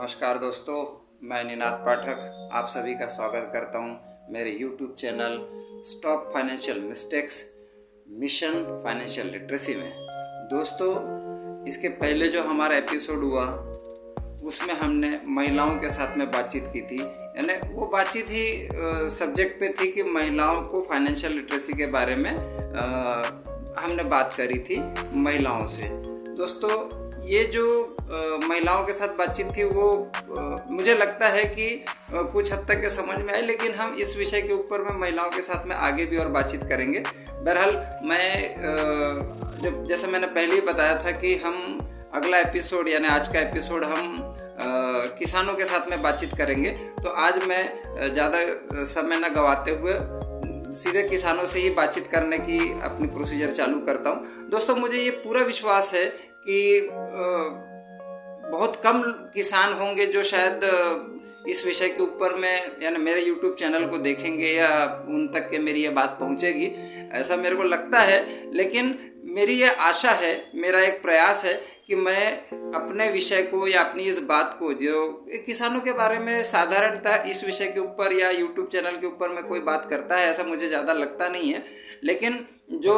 नमस्कार दोस्तों, मैं निनाद पाठक आप सभी का स्वागत करता हूं मेरे YouTube channel stop financial mistakes mission financial literacy में। दोस्तों, इसके पहले जो हमारा एपिसोड हुआ उसमें हमने महिलाओं के साथ में बातचीत की थी, यानी वो बातचीत ही सब्जेक्ट पे थी कि महिलाओं को फाइनेंशियल लिटरेसी के बारे में हमने बात करी थी महिलाओं से। दोस्तों, ये जो महिलाओं के साथ बातचीत थी वो मुझे लगता है कि कुछ हद तक के समझ में आई, लेकिन हम इस विषय के ऊपर में महिलाओं के साथ में आगे भी और बातचीत करेंगे। बहरहाल मैं जैसे मैंने पहले ही बताया था कि हम अगला एपिसोड यानी आज का एपिसोड हम किसानों के साथ में बातचीत करेंगे। तो आज मैं ज़्यादा समय न गवाते हुए सीधे किसानों से ही बातचीत करने की अपनी प्रोसीजर चालू करता हूँ। दोस्तों, मुझे ये पूरा विश्वास है कि बहुत कम किसान होंगे जो शायद इस विषय के ऊपर में यानी मेरे YouTube चैनल को देखेंगे या उन तक के मेरी ये बात पहुँचेगी, ऐसा मेरे को लगता है। लेकिन मेरी ये आशा है, मेरा एक प्रयास है कि मैं अपने विषय को या अपनी इस बात को, जो किसानों के बारे में साधारणतः इस विषय के ऊपर या YouTube चैनल के ऊपर में कोई बात करता है ऐसा मुझे ज़्यादा लगता नहीं है, लेकिन जो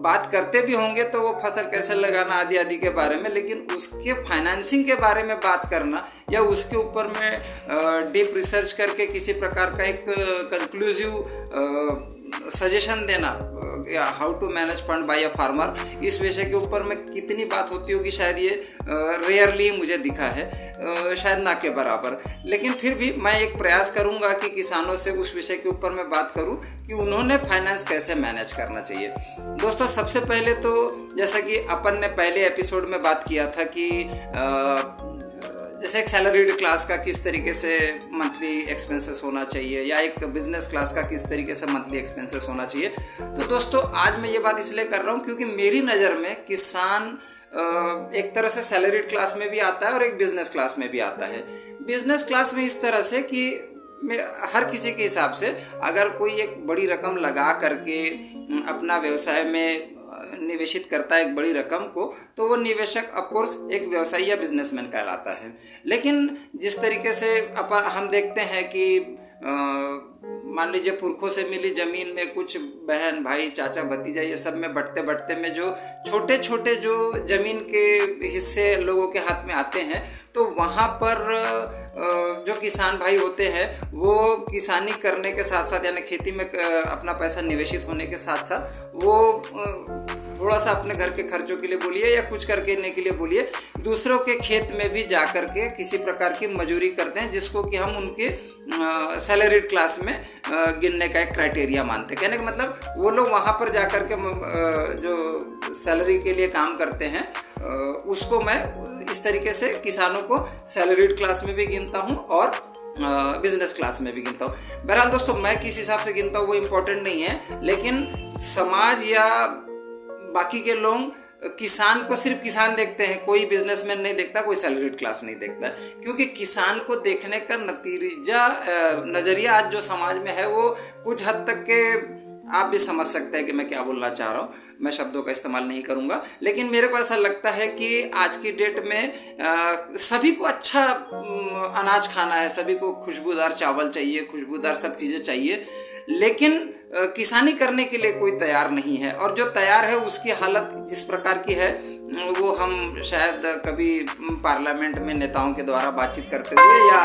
बात करते भी होंगे तो वो फसल कैसे लगाना आदि आदि के बारे में, लेकिन उसके फाइनेंसिंग के बारे में बात करना या उसके ऊपर में डीप रिसर्च करके किसी प्रकार का एक कंक्लूसिव सजेशन देना, how to manage fund by a farmer, इस विषय के ऊपर में कितनी बात होती होगी शायद ये रेयरली मुझे दिखा है, शायद ना के बराबर। लेकिन फिर भी मैं एक प्रयास करूंगा कि किसानों से उस विषय के ऊपर मैं बात करूं कि उन्होंने फाइनेंस कैसे मैनेज करना चाहिए। दोस्तों, सबसे पहले तो जैसा कि अपन ने पहले एपिसोड में बात किया था कि जैसे एक सैलरीड क्लास का किस तरीके से मंथली एक्सपेंसेस होना चाहिए या एक बिजनेस क्लास का किस तरीके से मंथली एक्सपेंसेस होना चाहिए। तो दोस्तों, आज मैं ये बात इसलिए कर रहा हूँ क्योंकि मेरी नज़र में किसान एक तरह से सैलरीड क्लास में भी आता है और एक बिजनेस क्लास में भी आता है। बिजनेस क्लास में इस तरह से कि हर किसी के हिसाब से अगर कोई एक बड़ी रकम लगा करके अपना व्यवसाय में निवेशित करता है एक बड़ी रकम को, तो वो निवेशक ऑफकोर्स एक व्यवसायी या बिजनेसमैन कहलाता है। लेकिन जिस तरीके से हम देखते हैं कि मान लीजिए पुरखों से मिली जमीन में कुछ बहन भाई चाचा भतीजा ये सब में बढ़ते बढ़ते में जो छोटे छोटे जो जमीन के हिस्से लोगों के हाथ में आते हैं, तो वहाँ पर जो किसान भाई होते हैं वो किसानी करने के साथ साथ यानी खेती में अपना पैसा निवेशित होने के साथ साथ वो थोड़ा सा अपने घर के खर्चों के लिए बोलिए या कुछ करके लेने के लिए बोलिए, दूसरों के खेत में भी जा कर के किसी प्रकार की मजूरी करते हैं, जिसको कि हम उनके सैलरीड क्लास में गिनने का एक क्राइटेरिया मानते हैं। कहने का मतलब वो लोग वहाँ पर जा कर के जो सैलरी के लिए काम करते हैं उसको मैं इस तरीके से किसानों को सैलरीड क्लास में भी गिनता हूँ और बिजनेस क्लास में भी गिनता हूँ। बहरहाल दोस्तों, मैं किस हिसाब से गिनता हूँ वो इम्पोर्टेंट नहीं है, लेकिन समाज या बाकी के लोग किसान को सिर्फ किसान देखते हैं, कोई बिजनेसमैन नहीं देखता, कोई सैलरीड क्लास नहीं देखता, क्योंकि किसान को देखने का नज़रिया आज जो समाज में है वो कुछ हद तक के आप भी समझ सकते हैं कि मैं क्या बोलना चाह रहा हूँ। मैं शब्दों का इस्तेमाल नहीं करूँगा, लेकिन मेरे को ऐसा लगता है कि आज की डेट में सभी को अच्छा अनाज खाना है, सभी को खुशबूदार चावल चाहिए, खुशबूदार सब चीज़ें चाहिए, लेकिन किसानी करने के लिए कोई तैयार नहीं है। और जो तैयार है उसकी हालत जिस प्रकार की है वो हम शायद कभी पार्लियामेंट में नेताओं के द्वारा बातचीत करते हुए या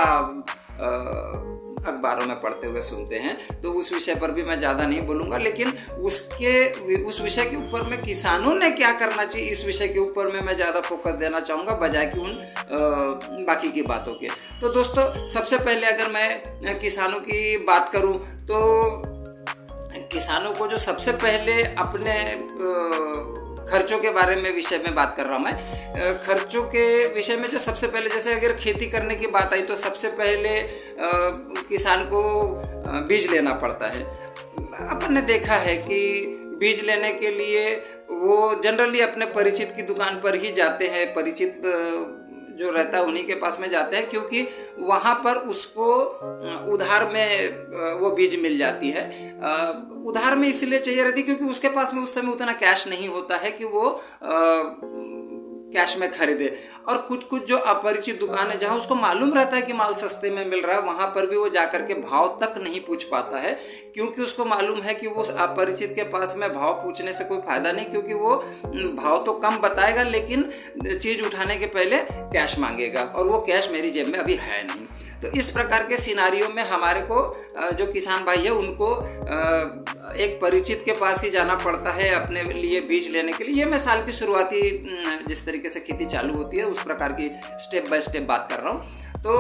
अखबारों में पढ़ते हुए सुनते हैं, तो उस विषय पर भी मैं ज़्यादा नहीं बोलूँगा। लेकिन उस विषय के ऊपर में किसानों ने क्या करना चाहिए, इस विषय के ऊपर में मैं ज़्यादा फोकस देना चाहूँगा बजाय कि उन बाकी की बातों के। तो दोस्तों, सबसे पहले अगर मैं किसानों की बात करूँ तो किसानों को जो सबसे पहले अपने खर्चों के बारे में विषय में बात कर रहा हूँ मैं, खर्चों के विषय में जो सबसे पहले, जैसे अगर खेती करने की बात आई तो सबसे पहले किसान को बीज लेना पड़ता है। अपन ने देखा है कि बीज लेने के लिए वो जनरली अपने परिचित की दुकान पर ही जाते हैं, परिचित जो रहता है उन्हीं के पास में जाते हैं, क्योंकि वहाँ पर उसको उधार में वो बीज मिल जाती है। उधार में इसलिए चाहिए रहती क्योंकि उसके पास में उस समय उतना कैश नहीं होता है कि वो कैश में खरीदे। और कुछ कुछ जो अपरिचित दुकान है जहाँ उसको मालूम रहता है कि माल सस्ते में मिल रहा है, वहाँ पर भी वो जाकर के भाव तक नहीं पूछ पाता है, क्योंकि उसको मालूम है कि वो अपरिचित के पास में भाव पूछने से कोई फायदा नहीं, क्योंकि वो भाव तो कम बताएगा लेकिन चीज़ उठाने के पहले कैश मांगेगा, और वो कैश मेरी जेब में अभी है नहीं। तो इस प्रकार के सिनारियों में हमारे को जो किसान भाई है उनको एक परिचित के पास ही जाना पड़ता है अपने लिए बीज लेने के लिए। ये मैं साल की शुरुआती जिस तरीके से खेती चालू होती है उस प्रकार की स्टेप बाय स्टेप बात कर रहा हूँ। तो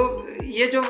ये जो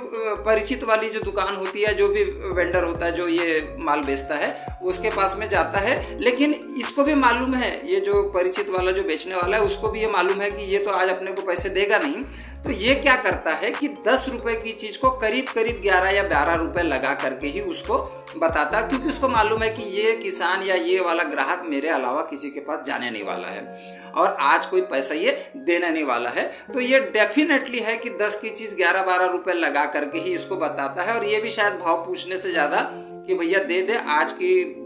परिचित वाली जो दुकान होती है, जो भी वेंडर होता है जो ये माल बेचता है उसके पास में जाता है, लेकिन इसको भी मालूम है, ये जो परिचित वाला जो बेचने वाला है उसको भी ये मालूम है कि ये तो आज अपने को पैसे देगा नहीं। तो ये क्या करता है कि 10 रुपए की चीज़ को करीब करीब 11 या 12 रुपए लगा करके ही उसको बताता, क्योंकि उसको मालूम है कि ये किसान या ये वाला ग्राहक मेरे अलावा किसी के पास जाने नहीं वाला है और आज कोई पैसा ये देने नहीं वाला है। तो ये डेफिनेटली है कि 10 की चीज़ 11-12 रुपए लगा करके ही इसको बताता है, और ये भी शायद भाव पूछने से ज़्यादा कि भैया दे दे, आज की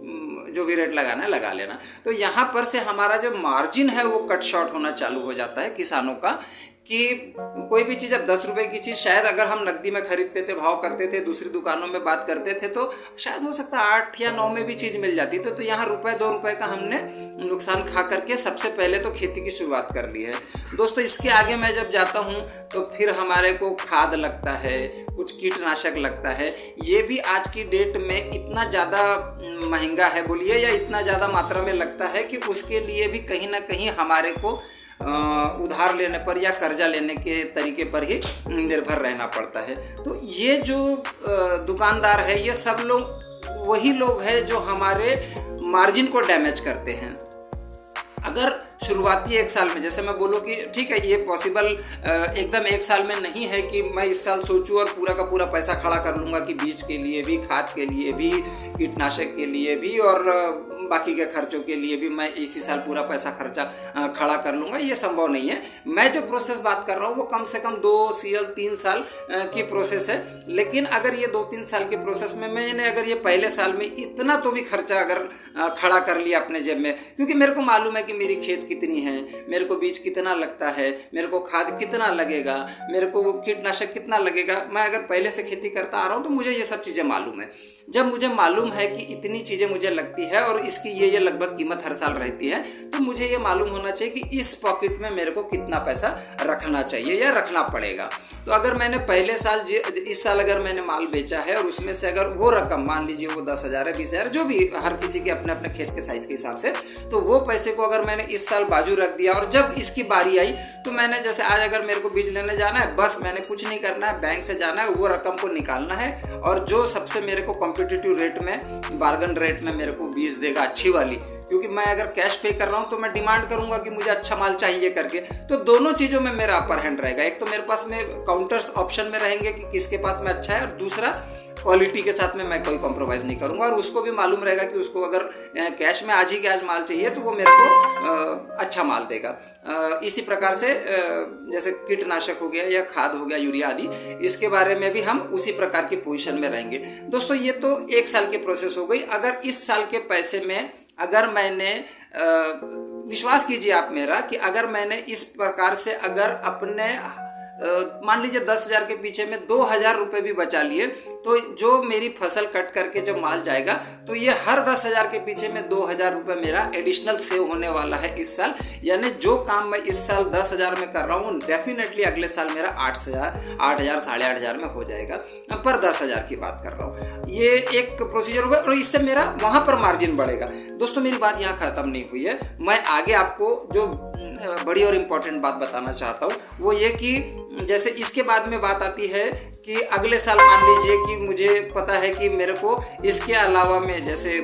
जो भी रेट लगाना है लगा लेना। तो यहाँ पर से हमारा जो मार्जिन है वो कट शॉर्ट होना चालू हो जाता है किसानों का, कि कोई भी चीज़ अब 10 रुपए की चीज़ शायद अगर हम नकदी में खरीदते थे, भाव करते थे, दूसरी दुकानों में बात करते थे, तो शायद हो सकता है 8 या 9 में भी चीज़ मिल जाती। तो यहाँ ₹1-2 का हमने नुकसान खा करके सबसे पहले तो खेती की शुरुआत कर ली है। दोस्तों इसके आगे मैं जब जाता हूँ तो फिर हमारे को खाद लगता है, कुछ कीटनाशक लगता है। ये भी आज की डेट में इतना ज़्यादा महंगा है बोलिए, या इतना ज़्यादा मात्रा में लगता है कि उसके लिए भी कहीं ना कहीं हमारे को उधार लेने पर या कर्जा लेने के तरीके पर ही निर्भर रहना पड़ता है। तो ये जो दुकानदार है ये सब लोग वही लोग हैं जो हमारे मार्जिन को डैमेज करते हैं। अगर शुरुआती 1 साल में, जैसे मैं बोलूँ कि ठीक है ये पॉसिबल एकदम 1 साल में नहीं है कि मैं इस साल सोचूं और पूरा का पूरा पैसा खड़ा कर लूँगा कि बीज के लिए भी, खाद के लिए भी, कीटनाशक के लिए भी और बाकी के खर्चों के लिए भी मैं इसी साल पूरा पैसा खर्चा खड़ा कर लूँगा। ये संभव नहीं है। मैं जो प्रोसेस बात कर रहा हूँ वो कम से कम 2-3 साल की प्रोसेस है। लेकिन अगर ये 2-3 साल के प्रोसेस में मैंने अगर ये पहले साल में इतना तो भी खर्चा अगर खड़ा कर लिया अपने जेब में, क्योंकि मेरे को मालूम है कि मेरी खेत कितनी है, मेरे को बीज कितना लगता है, मेरे को खाद कितना लगेगा, मेरे को कीटनाशक कितना लगेगा, मैं अगर पहले से खेती करता आ रहा हूँ तो मुझे ये सब चीज़ें मालूम है। जब मुझे मालूम है कि इतनी चीज़ें मुझे लगती है और इसकी ये लगभग कीमत हर साल रहती है, तो मुझे ये मालूम होना चाहिए कि इस पॉकेट में मेरे को कितना पैसा रखना चाहिए या रखना पड़ेगा। तो अगर मैंने पहले साल इस साल अगर मैंने माल बेचा है और उसमें से अगर वो रकम मान लीजिए वो 10,000 है, 20,000, जो भी हर किसी के अपने अपने खेत के साइज के हिसाब से, तो वो पैसे को अगर मैंने इस साल बाजू रख दिया और जब इसकी बारी आई तो मैंने जैसे आज अगर मेरे को बीज लेने जाना है, बस मैंने कुछ नहीं करना है, बैंक से जाना है, वो रकम को निकालना है और जो सबसे मेरे को कॉम्पिटिटिव रेट में, बार्गन रेट में मेरे को बीज देगा अच्छी वाली, क्योंकि मैं अगर कैश पे कर रहा हूँ तो मैं डिमांड करूंगा कि मुझे अच्छा माल चाहिए करके, तो दोनों चीज़ों में मेरा अपर हैंड रहेगा। एक तो मेरे पास में काउंटर्स ऑप्शन में रहेंगे कि किसके पास में अच्छा है, और दूसरा क्वालिटी के साथ में मैं कोई कॉम्प्रोमाइज़ नहीं करूंगा, और उसको भी मालूम रहेगा कि उसको अगर कैश में आज ही कैश माल चाहिए तो वो मेरे को अच्छा माल देगा। इसी प्रकार से जैसे कीटनाशक हो गया या खाद हो गया, यूरिया आदि, इसके बारे में भी हम उसी प्रकार की पोजीशन में रहेंगे। दोस्तों ये तो 1 साल की प्रोसेस हो गई। अगर इस साल के पैसे में अगर मैंने विश्वास कीजिए आप मेरा कि अगर मैंने इस प्रकार से अगर अपने मान लीजिए 10,000 के पीछे में 2,000 रुपये भी बचा लिए, तो जो मेरी फसल कट करके जब माल जाएगा तो ये हर 10,000 के पीछे में 2,000 रुपये मेरा एडिशनल सेव होने वाला है इस साल। यानी जो काम मैं इस साल 10,000 में कर रहा हूँ डेफिनेटली अगले साल मेरा 8,000, 8,000, 8,500 में हो जाएगा, पर 10,000 की बात कर रहा हूँ। ये एक प्रोसीजर होगा और इससे मेरा वहाँ पर मार्जिन बढ़ेगा। दोस्तों मेरी बात यहाँ ख़त्म नहीं हुई है, मैं आगे आपको जो बड़ी और इम्पोर्टेंट बात बताना चाहता हूँ वो ये कि जैसे इसके बाद में बात आती है कि अगले साल मान लीजिए कि मुझे पता है कि मेरे को इसके अलावा में जैसे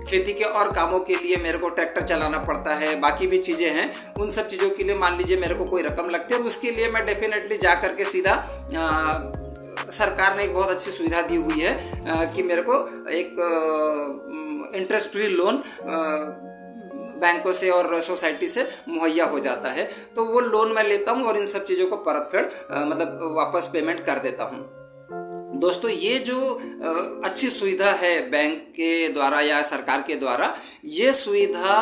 खेती के और कामों के लिए मेरे को ट्रैक्टर चलाना पड़ता है, बाकी भी चीज़ें हैं, उन सब चीज़ों के लिए मान लीजिए मेरे को कोई रकम लगती है, और उसके लिए मैं डेफिनेटली जा करके सीधा सरकार ने एक बहुत अच्छी सुविधा दी हुई है कि मेरे को एक इंटरेस्ट फ्री लोन बैंकों से और सोसाइटी से मुहैया हो जाता है। तो वो लोन मैं लेता हूँ और इन सब चीज़ों को परत फेर मतलब वापस पेमेंट कर देता हूँ। दोस्तों ये जो अच्छी सुविधा है बैंक के द्वारा या सरकार के द्वारा, ये सुविधा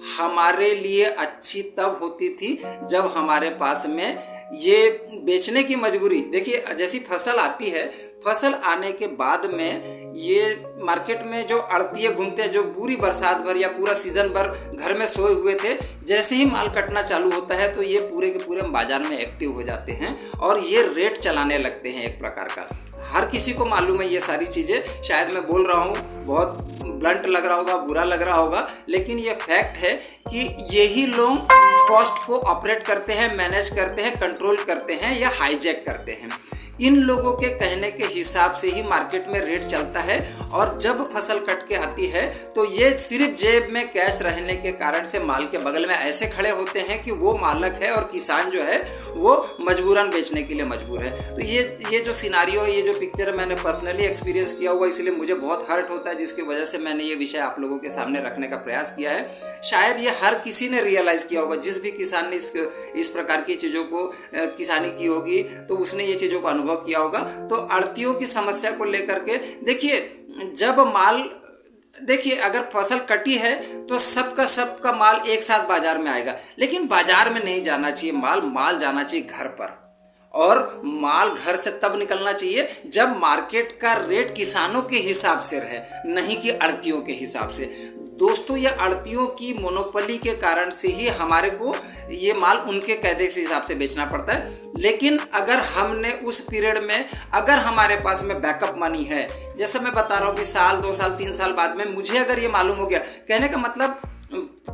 हमारे लिए अच्छी तब होती थी जब हमारे पास में ये बेचने की मजबूरी, देखिए जैसी फसल आती है, फसल आने के बाद में ये मार्केट में जो आड़तिये घूमते हैं, जो पूरी बरसात भर या पूरा सीजन भर घर में सोए हुए थे, जैसे ही माल कटना चालू होता है तो ये पूरे के पूरे बाजार में एक्टिव हो जाते हैं और ये रेट चलाने लगते हैं एक प्रकार का। हर किसी को मालूम है ये सारी चीज़ें, शायद मैं बोल रहा हूँ बहुत ब्लंट लग रहा होगा, बुरा लग रहा होगा, लेकिन ये फैक्ट है कि यही लोग कॉस्ट को ऑपरेट करते हैं, मैनेज करते हैं, कंट्रोल करते हैं या हाईजैक करते हैं। इन लोगों के कहने के हिसाब से ही मार्केट में रेट चलता है और जब फसल कट के आती है तो ये सिर्फ जेब में कैश रहने के कारण से माल के बगल में ऐसे खड़े होते हैं कि वो मालक है और किसान जो है वो मजबूरन बेचने के लिए मजबूर है। तो ये जो सिनारियो है, ये जो पिक्चर है, मैंने पर्सनली एक्सपीरियंस किया हुआ, इसलिए मुझे बहुत हर्ट होता है, जिसकी वजह से मैंने ये विषय आप लोगों के सामने रखने का प्रयास किया है। शायद ये हर किसी ने रियलाइज किया होगा, जिस भी किसान ने इस प्रकार की चीज़ों को किसानी की होगी तो उसने ये चीज़ों को अनुभव किया होगा। तो आड़तियों की समस्या को लेकर के देखिए, जब माल, देखिए अगर फसल कटी है तो सबका माल एक साथ बाजार में आएगा, लेकिन बाजार में नहीं जाना चाहिए माल जाना चाहिए घर पर, और माल घर से तब निकलना चाहिए जब मार्केट का रेट किसानों के हिसाब से रहे, नहीं कि आड़तियों के हिसाब से। दोस्तों, ये आड़तियों की मोनोपोली के कारण से ही हमारे को ये माल उनके कायदे के हिसाब से बेचना पड़ता है। लेकिन अगर हमने उस पीरियड में, अगर हमारे पास में बैकअप मनी है, जैसे मैं बता रहा हूँ कि साल 2 साल 3 साल बाद में मुझे अगर ये मालूम हो गया, कहने का मतलब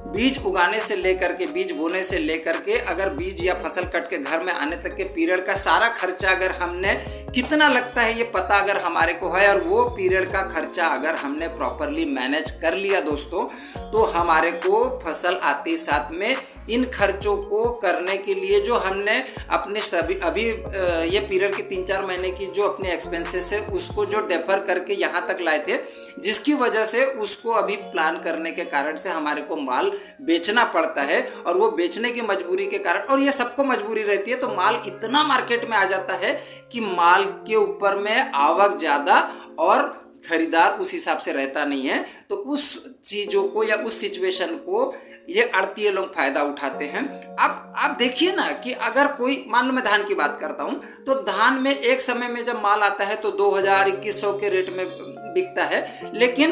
बीज उगाने से लेकर के, बीज बोने से लेकर के, अगर बीज या फसल कट के घर में आने तक के पीरियड का सारा खर्चा अगर हमने कितना लगता है ये पता अगर हमारे को है, और वो पीरियड का खर्चा अगर हमने प्रॉपरली मैनेज कर लिया दोस्तों, तो हमारे को फसल आते साथ में इन खर्चों को करने के लिए जो हमने अपने सभी अभी ये पीरियड के 3-4 महीने की जो अपने एक्सपेंसेस है उसको जो डेफर करके यहाँ तक लाए थे, जिसकी वजह से उसको अभी प्लान करने के कारण से हमारे को माल बेचना पड़ता है, और वो बेचने की मजबूरी के कारण, और ये सबको मजबूरी रहती है, तो माल इतना मार्केट में आ जाता है कि माल के ऊपर में आवक ज़्यादा और खरीदार उस हिसाब से रहता नहीं है। तो उस चीज़ों को या उस सिचुएशन को ये आड़तिये लोग फायदा उठाते हैं। आप देखिए ना कि अगर कोई, मान लो मैं धान की बात करता हूँ, तो धान में एक समय में जब माल आता है तो 2000-2100 के रेट में बिकता है, लेकिन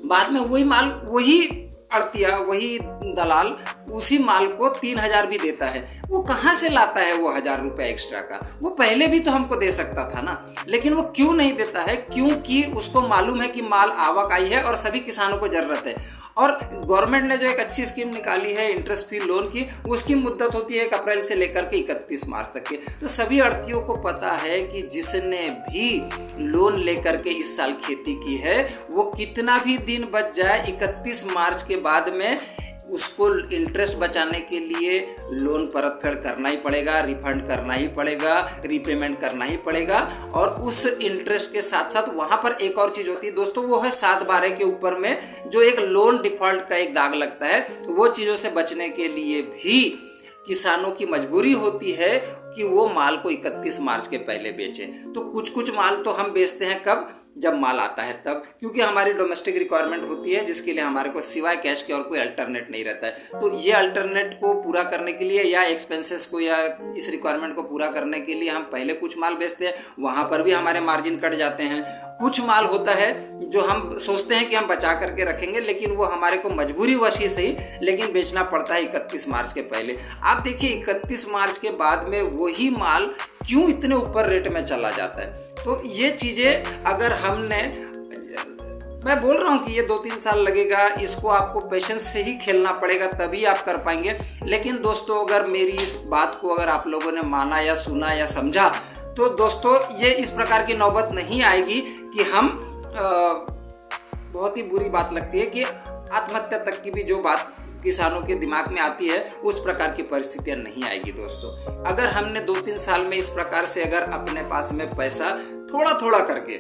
बाद में वही माल, वही आड़तिया, वही दलाल उसी माल को 3000 भी देता है। वो कहाँ से लाता है वो 1000 रुपये एक्स्ट्रा का? वो पहले भी तो हमको दे सकता था ना, लेकिन वो क्यों नहीं देता है? क्योंकि उसको मालूम है कि माल आवक आई है और सभी किसानों को ज़रूरत है। और गवर्नमेंट ने जो एक अच्छी स्कीम निकाली है इंटरेस्ट फ्री लोन की, उसकी मुद्दत होती है 1 अप्रैल से लेकर के 31 मार्च तक के। तो सभी आड़तियों को पता है कि जिसने भी लोन लेकर के इस साल खेती की है, वो कितना भी दिन बच जाए, 31 मार्च के बाद में उसको इंटरेस्ट बचाने के लिए लोन परत फेड़ करना ही पड़ेगा, रिफंड करना ही पड़ेगा, रीपेमेंट करना ही पड़ेगा। और उस इंटरेस्ट के साथ साथ वहाँ पर एक और चीज़ होती है दोस्तों, वो है 7/12 के ऊपर में जो एक लोन डिफ़ॉल्ट का एक दाग लगता है। वो चीज़ों से बचने के लिए भी किसानों की मजबूरी होती है कि वो माल को 31 मार्च के पहले बेचें। तो कुछ माल तो हम बेचते हैं कब? जब माल आता है तब, क्योंकि हमारी डोमेस्टिक रिक्वायरमेंट होती है, जिसके लिए हमारे को सिवाय कैश के और कोई अल्टरनेट नहीं रहता है। तो ये अल्टरनेट को पूरा करने के लिए या एक्सपेंसेस को या इस रिक्वायरमेंट को पूरा करने के लिए हम पहले कुछ माल बेचते हैं, वहाँ पर भी हमारे मार्जिन कट जाते हैं। कुछ माल होता है जो हम सोचते हैं कि हम बचा करके रखेंगे, लेकिन वो हमारे को मजबूरी वश ही सही, लेकिन बेचना पड़ता है 31 मार्च के पहले। आप देखिए 31 मार्च के बाद में वही माल क्यों इतने ऊपर रेट में चला जाता है। तो ये चीज़ें अगर हमने, मैं बोल रहा हूँ कि ये 2-3 साल लगेगा, इसको आपको पेशेंस से ही खेलना पड़ेगा, तभी आप कर पाएंगे। लेकिन दोस्तों, अगर मेरी इस बात को अगर आप लोगों ने माना या सुना या समझा, तो दोस्तों ये इस प्रकार की नौबत नहीं आएगी कि हम बहुत ही बुरी बात लगती है कि आत्महत्या तक की भी जो बात किसानों के दिमाग में आती है, उस प्रकार की परिस्थितियां नहीं आएगी दोस्तों। अगर हमने 2-3 साल में इस प्रकार से अगर अपने पास में पैसा थोड़ा थोड़ा करके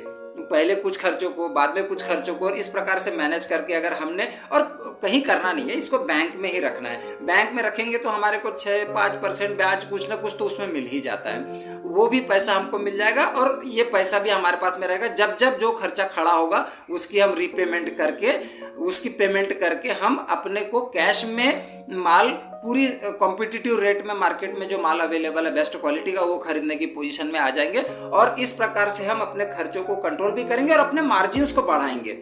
पहले कुछ खर्चों को, बाद में कुछ खर्चों को, और इस प्रकार से मैनेज करके अगर हमने, और कहीं करना नहीं है, इसको बैंक में ही रखना है। बैंक में रखेंगे तो हमारे को 6-5% ब्याज कुछ ना कुछ तो उसमें मिल ही जाता है, वो भी पैसा हमको मिल जाएगा और ये पैसा भी हमारे पास में रहेगा। जब जब जो खर्चा खड़ा होगा उसकी हम रीपेमेंट करके, उसकी पेमेंट करके हम अपने को कैश में माल पूरी कॉम्पिटिटिव रेट में मार्केट में जो माल अवेलेबल है बेस्ट क्वालिटी का, वो खरीदने की पोजीशन में आ जाएंगे। और इस प्रकार से हम अपने खर्चों को कंट्रोल भी करेंगे और अपने मार्जिन्स को बढ़ाएंगे।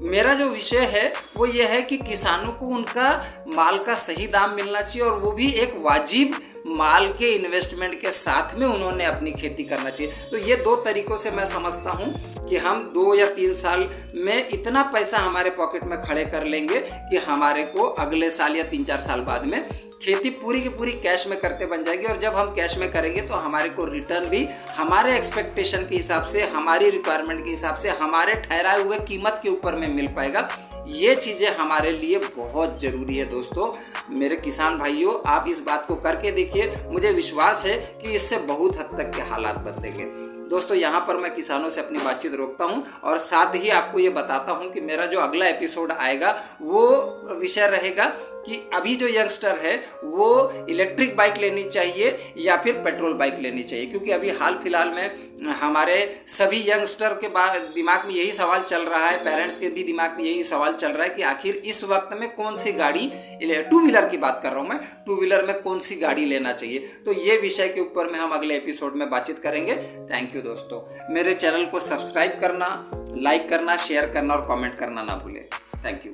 मेरा जो विषय है वो ये है कि किसानों को उनका माल का सही दाम मिलना चाहिए, और वो भी एक वाजिब माल के इन्वेस्टमेंट के साथ में उन्होंने अपनी खेती करना चाहिए। तो ये 2 तरीकों से मैं समझता हूँ कि हम 2 या 3 साल में इतना पैसा हमारे पॉकेट में खड़े कर लेंगे कि हमारे को अगले साल या 3-4 साल बाद में खेती पूरी की पूरी कैश में करते बन जाएगी। और जब हम कैश में करेंगे तो हमारे को रिटर्न भी हमारे एक्सपेक्टेशन के हिसाब से, हमारी रिक्वायरमेंट के हिसाब से, हमारे ठहराए हुए कीमत के ऊपर में मिल पाएगा। ये चीज़ें हमारे लिए बहुत ज़रूरी है दोस्तों। मेरे किसान भाइयों, आप इस बात को करके देखिए, मुझे विश्वास है कि इससे बहुत हद तक के हालात बदलेंगे। दोस्तों, यहाँ पर मैं किसानों से अपनी बातचीत रोकता हूँ और साथ ही आपको ये बताता हूँ कि मेरा जो अगला एपिसोड आएगा वो विषय रहेगा कि अभी जो यंगस्टर है वो इलेक्ट्रिक बाइक लेनी चाहिए या फिर पेट्रोल बाइक लेनी चाहिए। क्योंकि अभी हाल फिलहाल में हमारे सभी यंगस्टर के दिमाग में यही सवाल चल रहा है, पेरेंट्स के भी दिमाग में यही सवाल चल रहा है कि आखिर इस वक्त में कौन सी गाड़ी, 2 व्हीलर की बात कर रहा हूँ मैं, 2 व्हीलर में कौन सी गाड़ी लेना चाहिए। तो ये विषय के ऊपर में हम अगले एपिसोड में बातचीत करेंगे। थैंक यू दोस्तों। मेरे चैनल को सब्सक्राइब करना, लाइक करना, शेयर करना और कमेंट करना ना भूलें। Thank you.